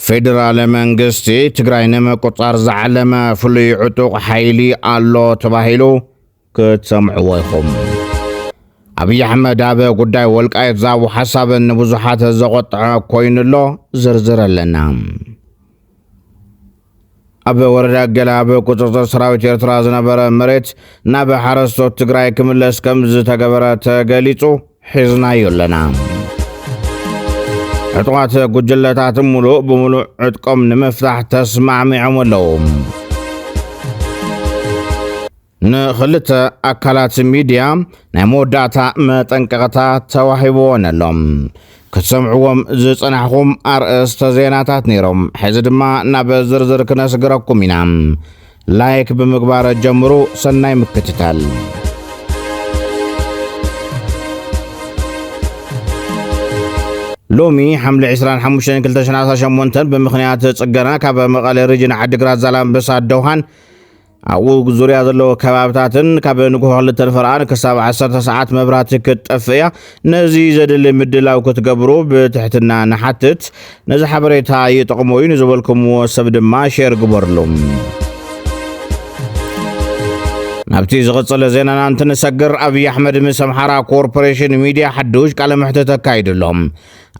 ፌደራል መንግስቲ ትግራይ ንመቆጻር ዝዓለመ ፍሉይ ዕጡቕ ሓይሊ ኣሎ ተባሂሉ ክትሰምዕዎ ኢኹም። አብይ አሕመድ አበ ጉዳይ ወልቃይት ዛቡ ሐሳብን ብዙሓት ዘቆጥዐ ኮይኑሎ ዝርዝር ኣለና። አበ ወረዳ ገላ አበ ቁጥጥር ሰራዊት ኤርትራ ዝነበረ መሬት ናብ ሓረስቶት ትግራይ ክምለስ ከም ዝተገበረ ተገሊጹ ሒዝናዮ ኣለና። ዕጡቓት ጉጅለታት ሙሉእ ብሙሉእ ዕጥቆም ንምፍታሕ ተስማዕሚዖም ኣለዉ። ንኽልተ ኣካላት ሚድያ ናይ መወዳእታ መጠንቀቕታ ተዋሂብዎን ኣሎም። ክትሰምዕዎም ዝጸናሕኹም ኣርእስተ ዜናታት ነይሮም። ሕዚ ድማ ናብ ዝርዝር ክነስግረኩም ኢና። ላይክ ብምግባር ጀምሩ። ሰናይ ምክትታል። ሎሚ ሓምሊ 25 2018 ብምኽንያት ጽገና ካብ መቐለ ሪጅን ዓዲግራት ዛላምበሳ ደውሃን ኣብኡ ዙርያ ዘለዎ ከባብታትን ካብ ንጉሆ 2 ፍርኣን ክሳብ 10 ሰዓት መብራህቲ ክትጠፍእ እያ። ነዚ ዘድሊ ምድላው ክትገብሩ ብትሕትና ንሓትት። ነዚ ሓበሬታ ይጠቕሞ እዩ ንዝበልኩምዎ ሰብ ድማ ሼር ግበርሉ። ናብቲ ዝቕፅል ዜናና እንትንሰግር አብይ አሕመድ ምስ ኣምሓራ ኮርፖሬሽን ሚድያ ሓዱሽ ቃለ መሕትት ኣካይድሎም።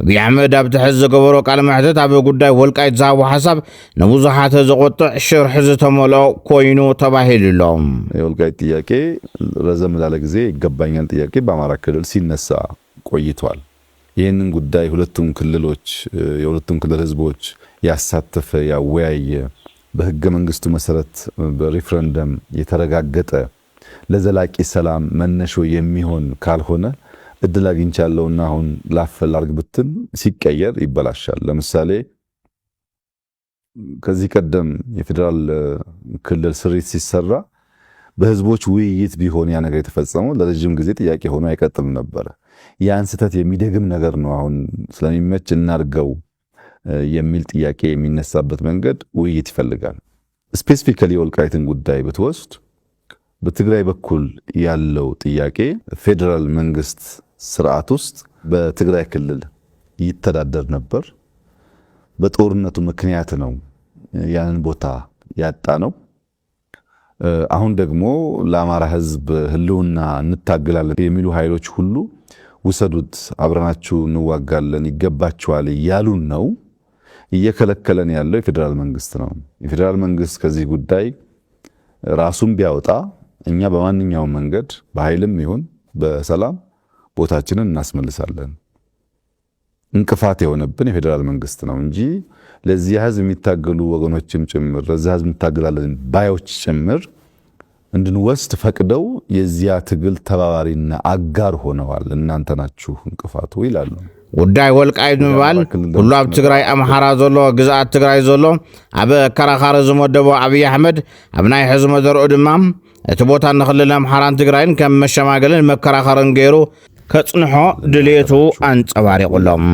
አብይ አሕመድ ኣብ ትሕዚ ዝገበሮ ቃለ መሕትት ኣብ ጉዳይ ወልቃይት ዝሃቦ ሓሳብ ንብዙሓት ዘቆጥዕ ሽርሒ ዝተመልኦ ኮይኑ ተባሂሉሎም። የወልቃይት ጥያቄ ረዘም ላለ ጊዜ ይገባኛል ጥያቄ በአማራ ክልል ሲነሳ ቆይቷል። ይህንን ጉዳይ የሁለቱም ክልል ህዝቦች ያሳተፈ ያወያየ በህገ መንግስቱ መሰረት በሪፍረንደም የተረጋገጠ ለዘላቂ ሰላም መነሾ የሚሆን ካልሆነ እድል አግኝቻለሁና አሁን ላፈላርግ ብትን ሲቀየር ይበላሻል። ለምሳሌ ከዚህ ቀደም የፌደራል ክልል ስሪት ሲሰራ በህዝቦች ውይይት ቢሆን ያ ነገር የተፈጸመው ለረጅም ጊዜ ጥያቄ ሆኖ አይቀጥልም ነበር። ያን ስህተት የሚደግም ነገር ነው አሁን ስለሚመች እናርገው የሚል ጥያቄ የሚነሳበት መንገድ ውይይት ይፈልጋል። ስፔሲፊካሊ የወልቃይትን ጉዳይ ብትወስድ በትግራይ በኩል ያለው ጥያቄ ፌደራል መንግስት ስርዓት ውስጥ በትግራይ ክልል ይተዳደር ነበር። በጦርነቱ ምክንያት ነው ያንን ቦታ ያጣ ነው። አሁን ደግሞ ለአማራ ህዝብ ህልውና እንታገላለን የሚሉ ኃይሎች ሁሉ ውሰዱት፣ አብረናችሁ እንዋጋለን፣ ይገባችኋል እያሉን ነው። እየከለከለን ያለው የፌደራል መንግስት ነው። የፌደራል መንግስት ከዚህ ጉዳይ ራሱን ቢያወጣ እኛ በማንኛውም መንገድ በኃይልም ይሁን በሰላም ቦታችንን እናስመልሳለን። እንቅፋት የሆነብን የፌደራል መንግስት ነው እንጂ ለዚህ ህዝብ የሚታገሉ ወገኖችም ጭምር ለዚህ ህዝብ እንታገላለን ባዮች ጭምር እንድንወስድ ፈቅደው የዚያ ትግል ተባባሪና አጋር ሆነዋል። እናንተ ናችሁ እንቅፋቱ ይላሉ። ጉዳይ ወልቃይት ምባል ሁሉ ኣብ ትግራይ ኣምሓራ ዘሎ ግዛኣት ትግራይ ዘሎ ኣብ ከራኻሪ ዝመደቦ አብይ አሕመድ ኣብ ናይ ሕዚ መደርኡ ድማ እቲ ቦታ ንኽልል ኣምሓራን ትግራይን ከም መሸማገልን መከራኸርን ገይሩ ከጽንሖ ድሌቱ አንጸባሪቁሎም።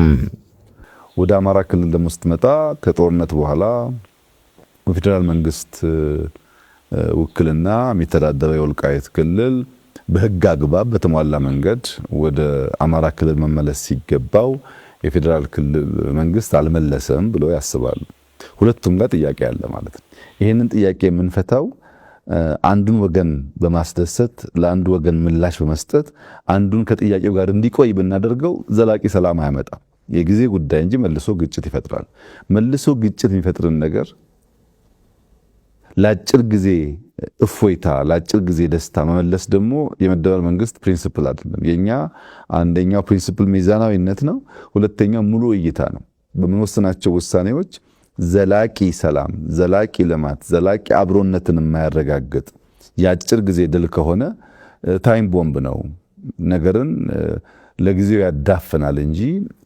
ወደ አማራ ክልል ደግሞ ስትመጣ ከጦርነት በኋላ በፌደራል መንግስት ውክልና የሚተዳደረው የወልቃይት ክልል በህግ አግባብ በተሟላ መንገድ ወደ አማራ ክልል መመለስ ሲገባው የፌደራል ክልል መንግስት አልመለሰም ብሎ ያስባሉ። ሁለቱም ጋር ጥያቄ አለ ማለት ነው። ይሄንን ጥያቄ የምንፈታው አንዱን ወገን በማስደሰት ለአንዱ ወገን ምላሽ በመስጠት አንዱን ከጥያቄው ጋር እንዲቆይ ብናደርገው ዘላቂ ሰላም አያመጣም። የጊዜ ጉዳይ እንጂ መልሶ ግጭት ይፈጥራል። መልሶ ግጭት የሚፈጥርን ነገር ለአጭር ጊዜ እፎይታ ለአጭር ጊዜ ደስታ መመለስ ደግሞ የመደመር መንግስት ፕሪንሲፕል አይደለም። የኛ አንደኛው ፕሪንሲፕል ሚዛናዊነት ነው። ሁለተኛው ሙሉ እይታ ነው። በምንወስናቸው ውሳኔዎች ዘላቂ ሰላም፣ ዘላቂ ልማት፣ ዘላቂ አብሮነትን የማያረጋግጥ የአጭር ጊዜ ድል ከሆነ ታይም ቦምብ ነው። ነገርን ለጊዜው ያዳፍናል እንጂ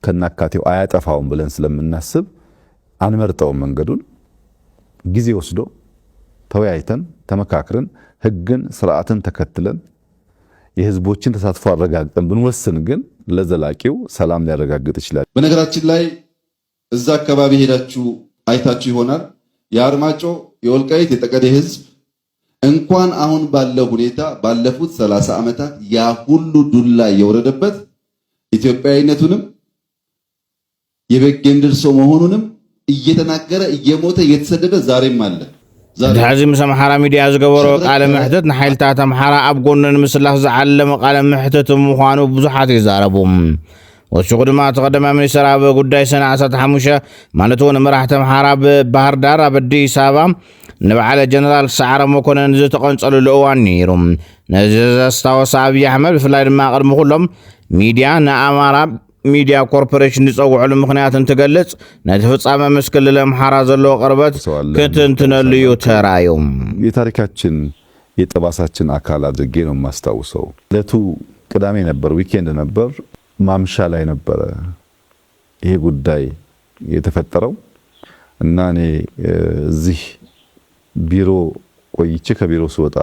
ከናካቴው አያጠፋውም ብለን ስለምናስብ አንመርጠውም። መንገዱን ጊዜ ወስዶ ተወያይተን ተመካክረን ህግን ስርዓትን ተከትለን የህዝቦችን ተሳትፎ አረጋግጠን ብንወስን ግን ለዘላቂው ሰላም ሊያረጋግጥ ይችላል። በነገራችን ላይ እዛ አካባቢ ሄዳችሁ አይታችሁ ይሆናል። የአርማጮ የወልቃይት የጠቀዴ ህዝብ እንኳን አሁን ባለው ሁኔታ ባለፉት 30 ዓመታት ያ ሁሉ ዱላ የወረደበት ኢትዮጵያዊነቱንም የበጌምድር ሰው መሆኑንም እየተናገረ እየሞተ እየተሰደደ ዛሬም አለ። ሕዚ ምስ ኣምሓራ ሚድያ ዝገበሮ ቃለ ምሕተት ንሓይልታት ኣምሓራ ኣብ ጎነን ምስላፍ ዝዓለመ ቃለ ምሕተት ምዃኑ ብዙሓት ይዛረቡ። ወሲኹ ድማ ተቐዳማይ ሚኒስትር ኣብ ጉዳይ ሰነ 15 ማለት እውን መራሕቲ ኣምሓራ ብባህር ዳር ኣብ ኣዲስ አበባ ንበዓለ ጀነራል ሰዓረ መኮነን ዝተቐንፀሉሉ እዋን ነይሩ። ነዚ ዘስታወሰ ኣብዪ ኣሕመድ ብፍላይ ድማ ቅድሚ ኩሎም ሚድያ ንኣማራ ሚድያ ኮርፖሬሽን ዝፀውዕሉ ምክንያት እንትገልጽ ነቲ ፍጻመ ምስ ክልል ኣምሓራ ዘለዎ ቅርበት ክትንትነሉ እዩ ተራዩ። የታሪካችን የጠባሳችን አካል አድርጌ ነው የማስታውሰው። ዕለቱ ቅዳሜ ነበር፣ ዊኬንድ ነበር። ማምሻ ላይ ነበረ ይሄ ጉዳይ የተፈጠረው እና እኔ እዚህ ቢሮ ቆይቼ ከቢሮ ስወጣ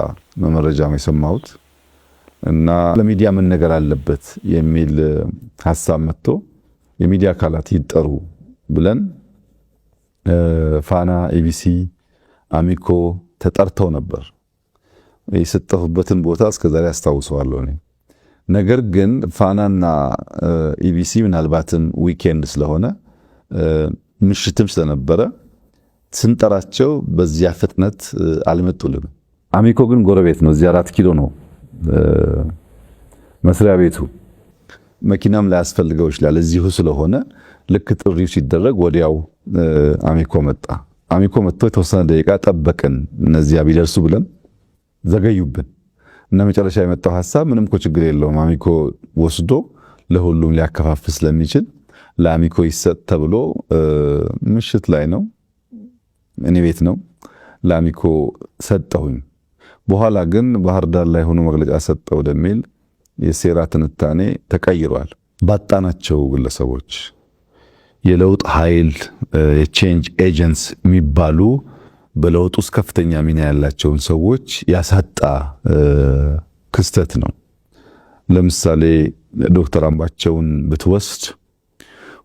መረጃ የሰማሁት እና ለሚዲያ ምን ነገር አለበት የሚል ሐሳብ መጥቶ የሚዲያ አካላት ይጠሩ ብለን ፋና፣ ኢቢሲ፣ አሚኮ ተጠርተው ነበር። የሰጠሁበትን ቦታ እስከዛሬ አስታውሰዋለሁ እኔ። ነገር ግን ፋናና ኢቢሲ ምናልባትም ዊኬንድ ስለሆነ ምሽትም ስለነበረ ስንጠራቸው በዚያ ፍጥነት አልመጡልንም። አሚኮ ግን ጎረቤት ነው፣ እዚያ 4 ኪሎ ነው መስሪያ ቤቱ። መኪናም ላይ ያስፈልገው ይችላል እዚሁ ስለሆነ ልክ ጥሪው ሲደረግ ወዲያው አሚኮ መጣ። አሚኮ መጥቶ የተወሰነ ደቂቃ ጠበቅን እነዚያ ቢደርሱ ብለን ዘገዩብን እና መጨረሻ የመጣው ሐሳብ ምንም እኮ ችግር የለውም አሚኮ ወስዶ ለሁሉም ሊያከፋፍል ስለሚችል ለአሚኮ ይሰጥ ተብሎ ምሽት ላይ ነው እኔ ቤት ነው ለአሚኮ ሰጠሁኝ። በኋላ ግን ባህር ዳር ላይ ሆኖ መግለጫ ሰጠው ወደሚል የሴራ ትንታኔ ተቀይሯል። ባጣናቸው ግለሰቦች የለውጥ ኃይል የቼንጅ ኤጀንትስ የሚባሉ በለውጥ ውስጥ ከፍተኛ ሚና ያላቸውን ሰዎች ያሳጣ ክስተት ነው። ለምሳሌ ዶክተር አምባቸውን ብትወስድ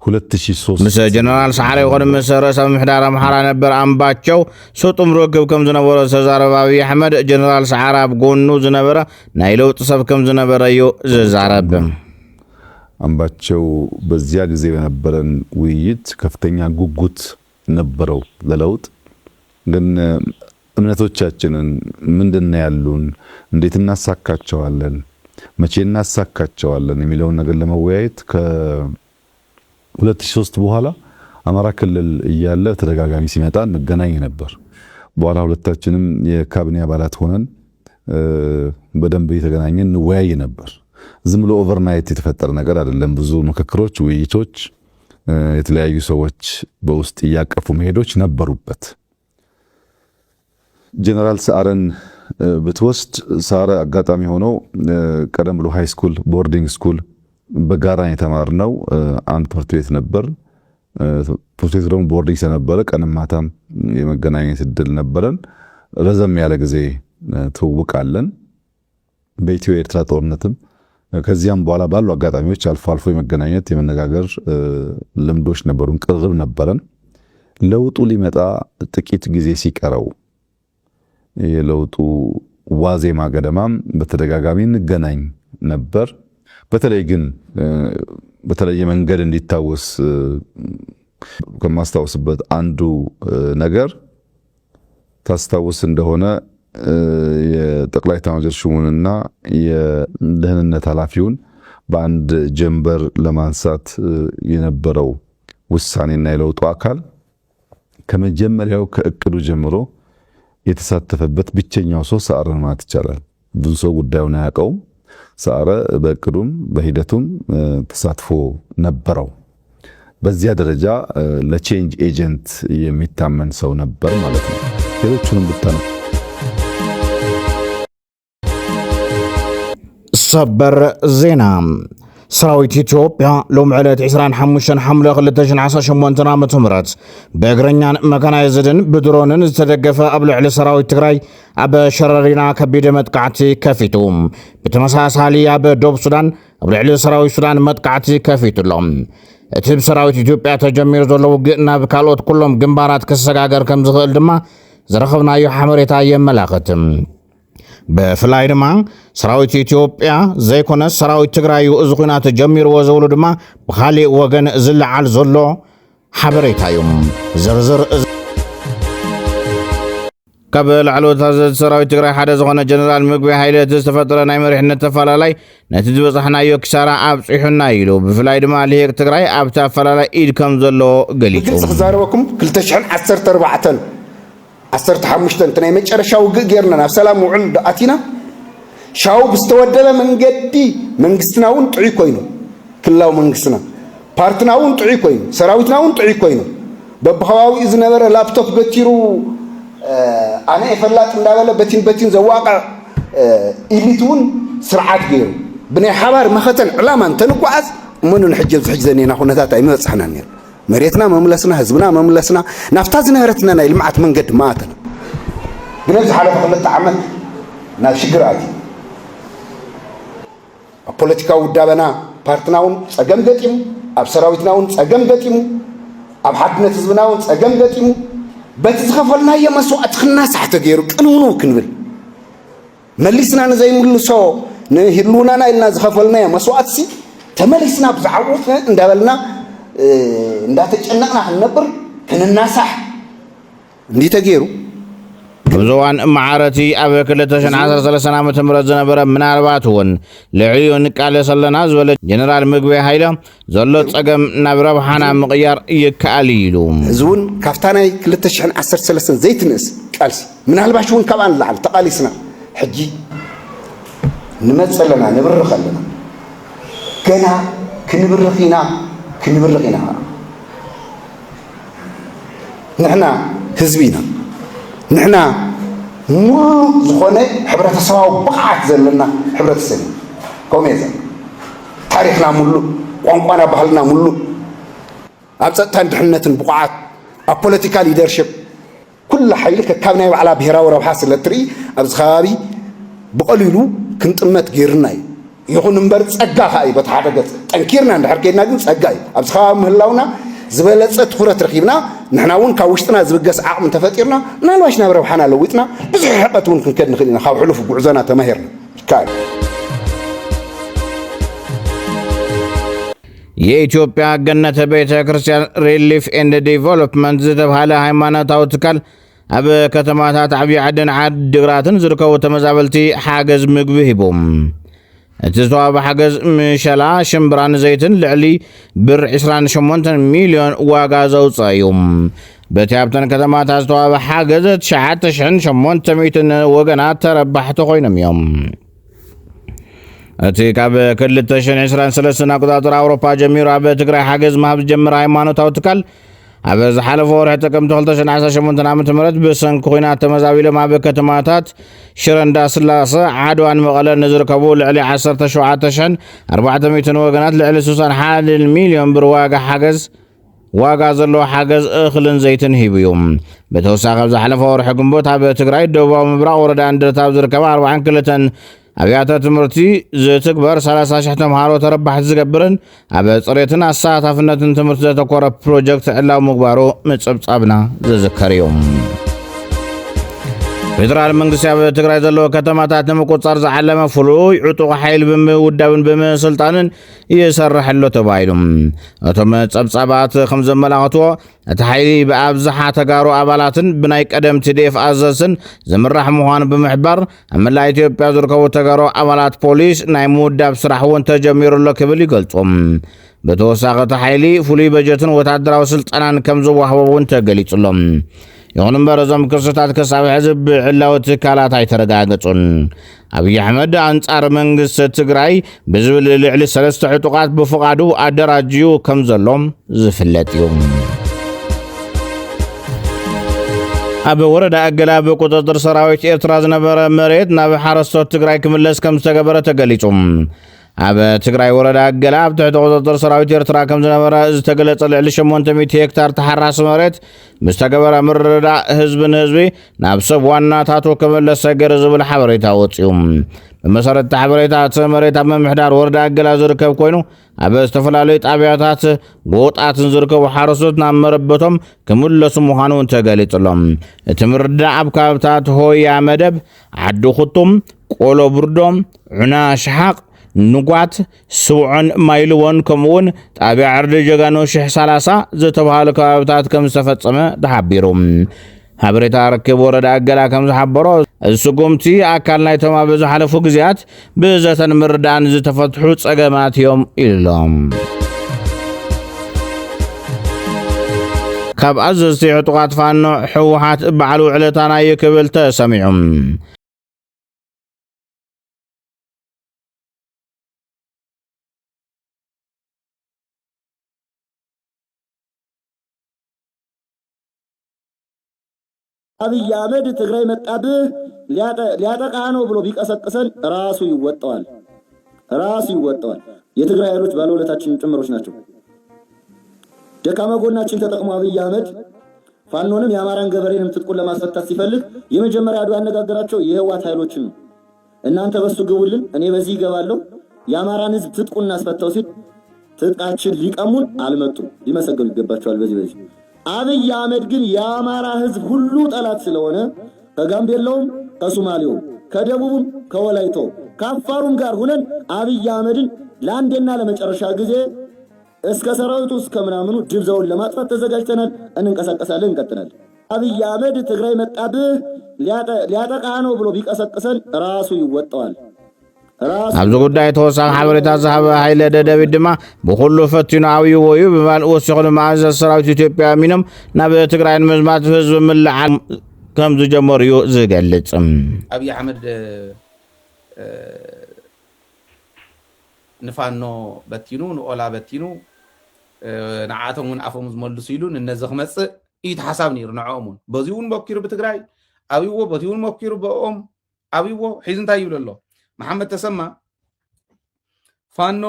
2003 ምስ ጀነራል ሰዓረ ይኹን ምስ ርእሰ ምሕዳር ኣምሓራ ነበር ኣምባቸው ስጡም ርክብ ከም ዝነበረ ዝተዛረበ ኣብዪ ኣሕመድ ጀነራል ሰዓረ ኣብ ጎኑ ዝነበረ ናይ ለውጢ ሰብ ከም ዝነበረ እዩ ዝዛረብ። አምባቸው በዚያ ጊዜ በነበረን ውይይት ከፍተኛ ጉጉት ነበረው ለለውጥ። ግን እምነቶቻችንን ምንድነው ያሉን፣ እንዴት እናሳካቸዋለን፣ መቼ እናሳካቸዋለን የሚለውን ነገር ለመወያየት ከ2003 በኋላ አማራ ክልል እያለ ተደጋጋሚ ሲመጣ እንገናኝ ነበር። በኋላ ሁለታችንም የካቢኔ አባላት ሆነን በደንብ እየተገናኘን እንወያይ ነበር። ዝም ብሎ ኦቨርናይት የተፈጠረ ነገር አይደለም። ብዙ ምክክሮች፣ ውይይቶች፣ የተለያዩ ሰዎች በውስጥ ያቀፉ መሄዶች ነበሩበት። ጀነራል ሰዓረን ብትወስድ ሰዓረ አጋጣሚ ሆኖ ቀደም ብሎ ሃይ ስኩል ቦርዲንግ ስኩል በጋራ የተማርነው አንድ ትምህርት ቤት ነበር። ትምህርት ቤት ደግሞ ቦርዲንግ ስለነበረ ቀንም ማታም የመገናኘት እድል ነበረን። ረዘም ያለ ጊዜ ትውውቃለን። በኢትዮ ኤርትራ ጦርነትም ከዚያም በኋላ ባሉ አጋጣሚዎች አልፎ አልፎ የመገናኘት የመነጋገር ልምዶች ነበሩን፣ ቅርብ ነበረን። ለውጡ ሊመጣ ጥቂት ጊዜ ሲቀረው የለውጡ ዋዜማ ገደማም በተደጋጋሚ እንገናኝ ነበር። በተለይ ግን በተለየ መንገድ እንዲታወስ ከማስታወስበት አንዱ ነገር ታስታውስ እንደሆነ የጠቅላይ ኤታማዦር ሹሙንና የደህንነት ኃላፊውን በአንድ ጀንበር ለማንሳት የነበረው ውሳኔና የለውጡ አካል ከመጀመሪያው ከእቅዱ ጀምሮ የተሳተፈበት ብቸኛው ሰው ሰዓረ ማለት ይቻላል። ብዙ ሰው ጉዳዩን አያውቀውም። ሰዓረ በእቅዱም በሂደቱም ተሳትፎ ነበረው። በዚያ ደረጃ ለቼንጅ ኤጀንት የሚታመን ሰው ነበር ማለት ነው። ሌሎቹንም ብታነው ሰበር ዜና ሰራዊት ኢትዮጵያ ሎም ዕለት 25 ሐምሌ 2018 ዓ.ም በእግረኛን መካናይዝድን ብድሮንን ዝተደገፈ ኣብ ልዕሊ ሰራዊት ትግራይ ኣብ ሸረሪና ከቢድ መጥቃዕቲ ከፊቱ። ብተመሳሳሊ ኣብ ደቡብ ሱዳን ኣብ ልዕሊ ሰራዊት ሱዳን መጥቃዕቲ ከፊቱሎም። እቲ ብሰራዊት ኢትዮጵያ ተጀሚሩ ዘሎ ውግእ ናብ ካልኦት ኩሎም ግንባራት ክሰጋገር ከም ዝኽእል ድማ ዝረኸብናዮ ሓበሬታ የመላኽት። ብፍላይ ድማ ሰራዊት ኢትዮጵያ ዘይኮነስ ሰራዊት ትግራይ እዚ ኩናት ጀሚርዎ ዘብሉ ድማ ብኻሊእ ወገን ዝለዓል ዘሎ ሓበሬታዮም ዝርዝር ካብ ላዕለዎት ሰራዊት ትግራይ ሓደ ዝኾነ ጀነራል ምግቢ ሃይለ ዝተፈጠረ ናይ መሪሕነት ተፈላላይ ነቲ ዝበፅሕናዮ ክሳራ ኣብፂሑና ኢሉ ብፍላይ ድማ ልሂቅ ትግራይ ኣብቲ ኣፈላላይ ኢድ ከም ዘሎ ገሊጹ ግልጽ ክዛረበኩም 2014 15 እቲ ናይ መጨረሻ ውግእ ጌርና ናብ ሰላም ውዕል ኣቲና ሻው ብዝተወደበ መንገዲ መንግስትና እውን ጥዑይ ኮይኑ ክልላዊ መንግስትና ፓርቲና እውን ጥዑይ ኮይኑ ሰራዊትና እውን ጥዑይ ኮይኑ በብኸባቢኡ ዝነበረ ላፕቶፕ በቲሩ ኣነ የፈላጥ እንዳበለ በቲን ዘዋቅዕ ኢሊቱን ስርዓት ገይሩ ብናይ ሓባር መኸተን ዕላማን ተንጓዓዝ እመኑ ንሕጂ ዝሕጂ ዘኔና ኩነታት ኣይመበፅሕና ነይሩ መሬትና መምለስና ህዝብና መምለስና ናፍታ ዝነበረትና ናይ ልምዓት መንገዲ ማእተና ግን ኣብዚ ሓለፈ 2 ዓመት ናብ ሽግር ኣትዩ ኣብ ፖለቲካዊ ውዳበና ፓርቲና እውን ፀገም ገጢሙ ኣብ ሰራዊትና እውን ፀገም ገጢሙ ኣብ ሓድነት ህዝብና እውን ፀገም ገጢሙ በቲ ዝኸፈልናዮ መስዋዕት ክናሳሕ ተገይሩ ቅንውኑ ክንብል መሊስና ንዘይምልሶ ንህልውናና ኢልና ዝኸፈልናዮ መስዋዕት ሲ ተመሊስና ብዛዕውፍ እንዳበልና እንዳተጨነቕና ክንነብር ክንናሳሕ እንዲህ ተገይሩ ብዙዋን ማዓረቲ ኣብ 2013 ዓ.ም ዝነበረ ምናልባት እውን ልዕልዩ ንቃለስ ኣለና ዝበለ ጀነራል ምግቢ ሃይለ ዘሎ ፀገም ናብ ረብሓና ምቕያር ይከኣል ኢሉ እዙውን ካብታ ናይ 2013 ዘይትንእስ ቃልሲ ምናልባሽ እውን ካብኣ ንላዕሊ ተቃሊስና ሕጂ ንመፅእ ኣለና ንብርኽ ኣለና ገና ክንብርኽ ኢና ንሕና ህዝቢ ኢና ንሕና ሙሉእ ዝኾነ ሕብረተሰባዊ ብቕዓት ዘለና ሕብረተሰብ ከምኡ እየ ታሪክና ሙሉእ ቋንቋና ባህልና ሙሉእ ኣብ ፀጥታን ድሕንነትን ብቕዓት ኣብ ፖለቲካ ሊደርሽፕ ኩሉ ሓይሊ ከካብ ናይ ባዕላ ብሄራዊ ረብሓ ስለ ትርኢ ኣብዚ ከባቢ ብቐሊሉ ክንጥመት ገይርና እዩ ይኹን እምበር ፀጋ ከዓ እዩ በቲ ሓደ ገፅ ጠንኪርና እንድሕር ከይድና ግን ፀጋ እዩ ኣብዚ ከባቢ ምህላውና ዝበለፀ ትኩረት ረኺብና ንሕና እውን ካብ ውሽጥና ዝብገስ ዓቕሚ ተፈጢርና ምናልባሽ ናብ ረብሓና ለዊጥና ብዙሕ ሕቐት እውን ክንከድ ንኽእል ኢና ካብ ሕሉፍ ጉዕዞና ተማሂርና ይከኣል የኢትዮጵያ ገነተ ቤተ ክርስቲያን ሪሊፍ ኤንድ ዲቨሎፕመንት ዝተባሃለ ሃይማኖታዊ ትካል ኣብ ከተማታት ዓብዪ ዓድን ዓዲግራትን ዝርከቡ ተመዛበልቲ ሓገዝ ምግቢ ሂቦም እቲ ዝተዋህበ ሓገዝ ምሸላ ሽምብራን ዘይትን ልዕሊ ብር 28 ሚልዮን ዋጋ ዘውፅአ እዩ በቲ ኣብተን ከተማታት ዝተዋህበ ሓገዝ 9800 ወገናት ተረባሕቲ ኮይኖም እዮም እቲ ካብ 2023 ኣቆጣፅራ ኣውሮፓ ጀሚሩ ኣብ ትግራይ ሓገዝ ምሃብ ዝጀመረ ሃይማኖታዊ ትካል ኣብ ዝሓለፈ ወርሒ ጥቅምቲ 2018 ዓ.ም ብሰንኪ ኩናት ተመዛቢሎም ኣብ ከተማታት ሽረ እንዳስላሴ ዓድዋን መቐለን ዝርከቡ ልዕሊ 17,400 ወገናት ልዕሊ 61 ሚልዮን ብር ዋጋ ዘለዎ ሓገዝ እኽልን ዘይትን ሂቡ እዩ ብተወሳኺ ኣብ ዝሓለፈ ወርሒ ግንቦት ኣብ ትግራይ ደቡባዊ ምብራቕ ወረዳ እንደርታ ዝርከባ 42 ኣብያተ ትምህርቲ ዝትግበር 30,000 ተምሃሮ ተረባሕቲ ዝገብርን ኣብ ፅሬትን ኣሳታፍነትን ትምህርቲ ዘተኮረ ፕሮጀክት ዕላው ምግባሩ ምፅብፃብና ዝዝከር እዩ ፌደራል መንግስቲ ኣብ ትግራይ ዘለዎ ከተማታት ንምቁፅፃር ዝዓለመ ፍሉይ ዕጡቕ ሓይሊ ብምውዳብን ብምስልጣንን ይሰርሕ ኣሎ ተባሂሉ እቶም ፀብፃባት ከም ዘመላኽትዎ እቲ ሓይሊ ብኣብዝሓ ተጋሩ ኣባላትን ብናይ ቀደም TDF ኣዘዝን ዝምራሕ ምዃኑ ብምሕባር ኣብ መላእ ኢትዮጵያ ዝርከቡ ተጋሩ ኣባላት ፖሊስ ናይ ምውዳብ ስራሕ እውን ተጀሚሩሎ ክብል ይገልጾም ብተወሳኺ እቲ ሓይሊ ፍሉይ በጀትን ወታደራዊ ስልጠናን ከም ዝወሃቦ እውን ተገሊጹሎም ይኹን እምበር እዞም ክስታት ክሳብ ሕዚ ብዕላዊ ትካላት ኣይተረጋገጹን ኣብይ ኣሕመድ ኣንጻር መንግስቲ ትግራይ ብዝብል ልዕሊ 3 ዕጡቃት ብፍቓዱ ኣደራጅዩ ከም ዘሎም ዝፍለጥ እዩ ኣብ ወረዳ ኣገላ ብቁጥጥር ሰራዊት ኤርትራ ዝነበረ መሬት ናብ ሓረስቶት ትግራይ ክምለስ ከም ዝተገበረ ተገሊጹ ኣብ ትግራይ ወረዳ ኣገላ ኣብ ትሕቲ ቁጥጥር ሰራዊት ኤርትራ ከም ዝነበረ ዝተገለጸ ልዕሊ 800 ሄክታር ተሓራሲ መሬት ምስተገበረ ምርድዳእ ህዝቢ ንህዝቢ ናብ ሰብ ዋናታቱ ክምለስ ሰገር ዝብል ሓበሬታ ወፂኡ ብመሰረት ሓበሬታ እቲ መሬት ኣብ ምምሕዳር ወረዳ ኣገላ ዝርከብ ኮይኑ ኣብ ዝተፈላለዩ ጣብያታት ጎጣትን ዝርከቡ ሓረስቶት ናብ መረበቶም ክምለሱ ምዃኑ ተገሊጹሎም እቲ ምርድዳእ ኣብ ከባብታት ሆያ መደብ ዓዲ ኹቱም ቆሎ ብርዶም ዑና ሽሓቕ ንጓት ስውዕን ማይልዎን ከምኡውን ጣብያ ዕርዲ ጀጋኖ 30 ዝተባሃሉ ከባቢታት ከም ዝተፈጸመ ተሓቢሩ ሓበሬታ ረኪብ ወረዳ ኣገላ ከም ዝሓበሮ ስጉምቲ ኣካል ናይቶም ኣብ ዝሓለፉ ግዜያት ብዘተን ምርዳእን ዝተፈትሑ ጸገማት እዮም ኢሎም ካብ ኣዘዝቲ ዕጡቓት ፋኖ ሕወሓት በዓል ውዕለታ ናይ ክብል ተሰሚዑ አብይ አህመድ ትግራይ መጣብህ ሊያጠቃ ነው ብሎ ቢቀሰቅሰን ራሱ ይወጣዋል። የትግራይ ኃይሎች ባለውለታችን ጭምሮች ናቸው። ደካማ ጎናችን ተጠቅሞ አብይ አህመድ ፋኖንም የአማራን ገበሬንም ትጥቁን ለማስፈታት ሲፈልግ የመጀመሪያ አዱ ያነጋገራቸው የህዋት ኃይሎችን ነው። እናንተ በሱ ግቡልን፣ እኔ በዚህ ይገባለሁ፣ የአማራን ህዝብ ትጥቁን እናስፈታው ሲል ትጥቃችን ሊቀሙን አልመጡም። ሊመሰገኑ ይገባቸዋል። በዚህ አብይ አህመድ ግን የአማራ ህዝብ ሁሉ ጠላት ስለሆነ ከጋምቤላውም ከሶማሌውም ከደቡብም ከወላይታው ከአፋሩም ጋር ሆነን አብይ አህመድን ለአንዴና ለመጨረሻ ጊዜ እስከ ሰራዊቱ እስከ ምናምኑ ድብዛውን ለማጥፋት ተዘጋጅተናል። እንንቀሳቀሳለን፣ እንቀጥላለን። አብይ አህመድ ትግራይ መጣብህ ሊያጠቃ ነው ብሎ ቢቀሰቅሰን ራሱ ይወጣዋል። ኣብዚ ጉዳይ ተወሳኺ ሓበሬታ ዝሃበ ሃይለ ደደቢት ድማ ብኩሉ ፈቲኑ ኣብይዎ እዩ ብማልእ ወሲኹ ድማ ሰራዊት ኢትዮጵያ ኣሚኖም ናብ ትግራይ ንምዝማት ህዝቢ ምልዓል ከም ዝጀመሩ እዩ ዝገልጽ። ኣብይ ኣሕመድ ንፋኖ በቲኑ ንኦላ በቲኑ ንዓቶም እውን ኣፎም ዝመልሱ ኢሉ ነዚ ክመፅእ እዩ ተሓሳብ ነይሩ። ንዕኦም እውን በዚ እውን ሞኪሩ ብትግራይ ኣብይዎ፣ በቲ እውን ሞኪሩ ብኦም ኣብይዎ። ሒዙ እንታይ ይብሉ ኣሎ መሐመድ ተሰማ ፋኖ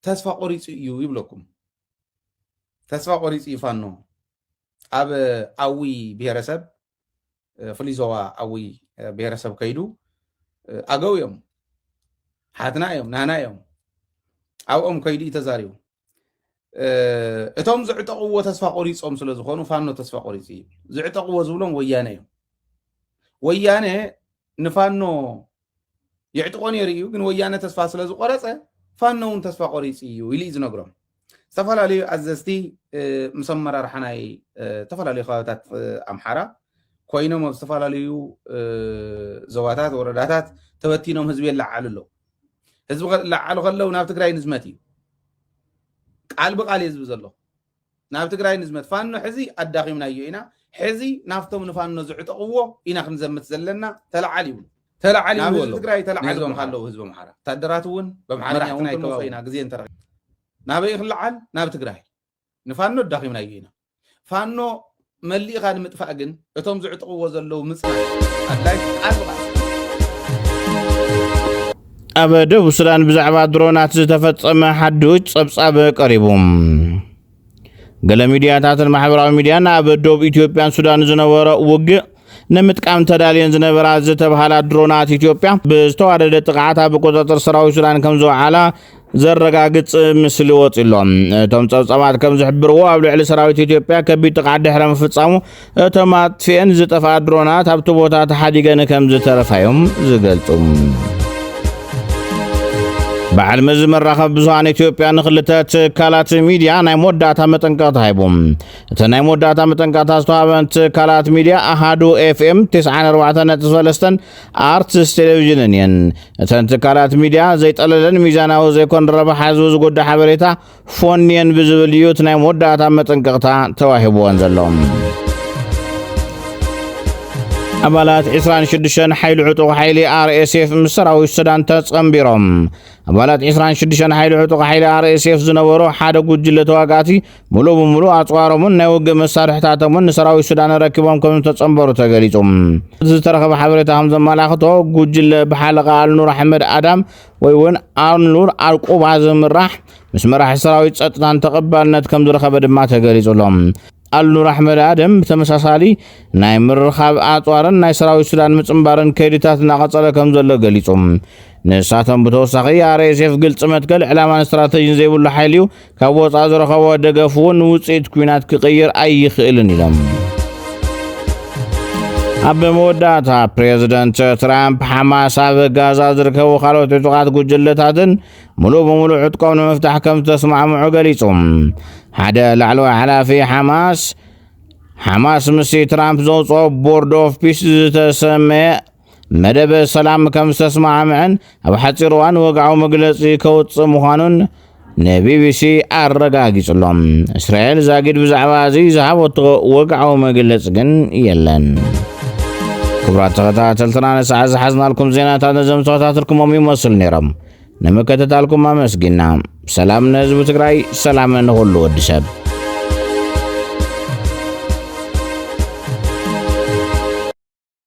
ተስፋ ቆሪጹ እዩ ይብለኩም። ተስፋ ቆሪጹ እዩ ፋኖ ኣብ ኣዊ ብሄረሰብ ፍሉይ ዞባ ኣዊ ብሄረሰብ ከይዱ ኣገው እዮም፣ ሓትና እዮም፣ ናና እዮም። ኣብኦም ከይዱ እዩ ተዛሪቡ። እቶም ዝዕጠቕዎ ተስፋ ቆሪጾም ስለ ዝኾኑ ፋኖ ተስፋ ቆሪጹ እዩ ዝዕጠቕዎ ዝብሎም ወያነ እዮም። ወያነ ንፋኖ يعتقون يريو ግን ወያነ ተስፋ ስለ ዝቆረጸ ፋኖውን ተስፋ ቆሪጽ እዩ ኢሉ ዝነግሮም ዝተፈላለዩ ኣዘዝቲ ምሰመራ ረሓናይ ተፈላለዩ ከባቢታት ኣምሓራ ኮይኖም ኣብ ዝተፈላለዩ ዞባታት ወረዳታት ተበቲኖም ህዝቢ የለዓሉ ኣሎ። ህዝቢ ለዓሉ ከለው ናብ ትግራይ ንዝመት እዩ ቃል ብቃል ህዝቢ ዘሎ ናብ ትግራይ ንዝመት ፋኖ ሕዚ ኣዳኺምናዮ ኢና ሕዚ ናፍቶም ንፋኖ ዝዕጠቕዎ ኢና ክንዘምት ዘለና ተለዓል ይብሉ ተለዓሊ ወሎ ትግራይ ተለዓሊ ከምሃለው ህዝብ ኣምሓራ ታደራትውን በመሓርኛ እውን ከመፅና ግዜ እንተረኺ ናበይ ክለዓል ናብ ትግራይ ንፋኖ ዳኺምናዮ ኢና ፋኖ መሊእኻ ንምጥፋእ ግን እቶም ዝዕጥቕዎ ዘለው ምፅናዕ ኣድላይ ቃል ብቃል ኣብ ደቡብ ሱዳን ብዛዕባ ድሮናት ዝተፈጸመ ሓዱሽ ጸብጻብ ቀሪቡ ገለ ሚድያታትን ማሕበራዊ ሚድያን ኣብ ደቡብ ኢትዮጵያን ሱዳን ዝነበረ ውግእ ንምጥቃም ተዳልየን ዝነበራ ዝተባሃላ ድሮናት ኢትዮጵያ ብዝተዋደደ ጥቃዓት ኣብ ቁጥጥር ሰራዊት ሱዳን ከም ዝወዓላ ዘረጋግጽ ምስሊ ወፂሎም እቶም ጸብጻባት ከም ዝሕብርዎ ኣብ ልዕሊ ሰራዊት ኢትዮጵያ ከቢድ ጥቃዓት ድሕረ ምፍጻሙ እቶም ኣጥፊአን ዝጠፍኣ ድሮናት ኣብቲ ቦታ ተሓዲገን ከም ዝተረፋዮም ዝገልጹ በዓል መዚ መራኸቢ ብዙሃን ኢትዮጵያ ንኽልተ ትካላት ሚድያ ናይ መወዳእታ መጠንቀቕታ ሂቦም እቲ ናይ መወዳእታ መጠንቀቕታ ዝተዋህበን ትካላት ሚድያ ኣሃዱ ኤፍኤም 94.3 ኣርትስ ቴሌቭዥንን እየን። እተን ትካላት ሚድያ ዘይጠለለን ሚዛናዊ ዘይኮን ረብሓ ህዝቢ ዝጎዳእ ሓበሬታ ፎንየን ብዝብል እዩ እቲ ናይ መወዳእታ መጠንቀቕታ ተዋሂብዎን ዘሎም ኣባላት 26 ሓይሊ ዕጡቕ ሓይሊ RSF ምስ ሰራዊት ሱዳን ተጸምቢሮም ኣባላት 26 ሓይሊ ዕጡቕ ሓይሊ RSF ዝነበሩ ሓደ ጉጅለ ተዋጋእቲ ሙሉእ ብሙሉእ ኣጽዋሮምን ናይ ውግእ መሳርሕታቶምን ንሰራዊት ሱዳን ረኪቦም ከም ተጸምበሩ ተገሊጹ። ዝተረኸበ ሓበሬታ ከም ዘመላኽቶ ጉጅለ ብሓለቓ ኣልኑር ኣሕመድ ኣዳም ወይ እውን ኣልኑር ኣልቁባ ዝምራሕ ምስ መራሒ ሰራዊት ጸጥታን ተቐባልነት ከም ዝረኸበ ድማ ተገሊጹሎም። ኣልኑር ኣሕመድ ኣደም ብተመሳሳሊ ናይ ምርኻብ ኣጽዋርን ናይ ሰራዊት ሱዳን ምጽምባርን ከይድታት እናቐጸለ ከም ዘሎ ገሊጹ ንሳቶም ብተወሳኺ RSF ግልጽ መትከል ዕላማን ስትራቴጂን ዘይብሉ ሓይሊ እዩ ካብ ወፃእ ዝረኸቦ ደገፍ እውን ውፅኢት ኩናት ክቕይር ኣይኽእልን ኢሎም ኣብ መወዳእታ ፕሬዝደንት ትራምፕ ሓማስ ኣብ ጋዛ ዝርከቡ ካልኦት ዕጡቓት ጉጅለታትን ሙሉእ ብምሉእ ዕጥቆም ንምፍታሕ ከም ዝተስማዕምዑ ገሊፆም ሓደ ላዕለዋይ ሓላፊ ሓማስ ምስ ትራምፕ ዘውፅኦ ቦርድ ኦፍ ፒስ ዝተሰመየ መደበ ሰላም ከም ዝተስማዕምዐን ኣብ ሓፂር እዋን ወግዓዊ መግለፂ ከውፅእ ምዃኑን ንቢቢሲ ኣረጋጊጹሎም እስራኤል ዛጊድ ብዛዕባ እዚ ዝሃበቶ ወግዓዊ መግለፂ ግን የለን። ክቡራት ተኸታተልትና ንሰዓት ዝሓዝናልኩም ዜናታት ነዞም ተኸታተልኩሞም ይመስሉ ነይሮም። ንምክትታልኩም ኣመስጊና ሰላም ንህዝቢ ትግራይ፣ ሰላም ንኹሉ ወዲ ሰብ።